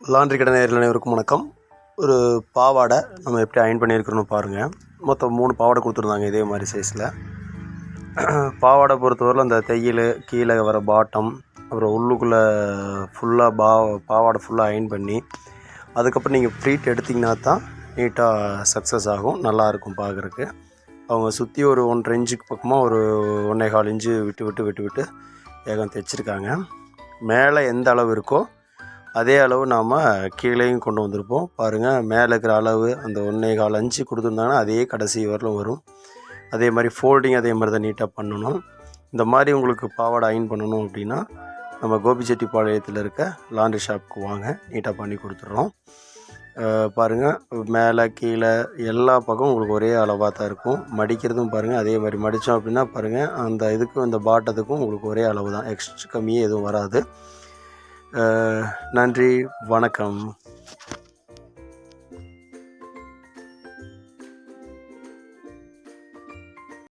Laundry கடை நேயர்கள் அனைவருக்கும் வணக்கம். ஒரு பாவாடை நம்ம எப்படி அயன் பண்ணியிருக்கிறோன்னு பாருங்கள். மொத்தம் 3 பாவாடை கொடுத்துருந்தாங்க இதே மாதிரி சைஸில். பாவாடை பொறுத்தவரையில் அந்த தையல் கீழே வர பாட்டம், அப்புறம் உள்ளுக்குள்ளே ஃபுல்லாக பாவாடை ஃபுல்லாக அயன் பண்ணி அதுக்கப்புறம் நீங்கள் ஃப்ளீட் எடுத்திங்கன்னா தான் நீட்டாக சக்ஸஸ் ஆகும், நல்லாயிருக்கும் பார்க்குறக்கு. அவங்க சுற்றி ஒரு 1.5 இன்ச்சுக்கு பக்கமாக ஒரு 1.25 இன்ச்சு விட்டு ஏகம் தைச்சிருக்காங்க. மேலே எந்த அளவு இருக்கோ அதே அளவு நாம் கீழேயும் கொண்டு வந்திருப்போம். பாருங்கள், மேலே இருக்கிற அளவு அந்த 1.25 இன்ச்சு கொடுத்துருந்தாங்கன்னா அதே கடைசி வரலும் வரும். அதே மாதிரி ஃபோல்டிங் அதே மாதிரி தான் நீட்டாக பண்ணணும். இந்த மாதிரி உங்களுக்கு பாவாடை அயன் பண்ணணும் அப்படின்னா நம்ம கோபிச்செட்டிப்பாளையத்தில் இருக்க லாண்ட்ரி ஷாப்புக்கு வாங்க, நீட்டாக பண்ணி கொடுத்துட்றோம். பாருங்கள், மேலே கீழே எல்லா பக்கமும் உங்களுக்கு ஒரே அளவாக தான் இருக்கும். மடிக்கிறதும் பாருங்கள் அதே மாதிரி மடித்தோம் அப்படின்னா பாருங்கள், அந்த இதுக்கும் இந்த பாட்டத்துக்கும் உங்களுக்கு ஒரே அளவு தான், எக்ஸ்ட்ரா கம்மியே எதுவும் வராது. நன்றி, வணக்கம்.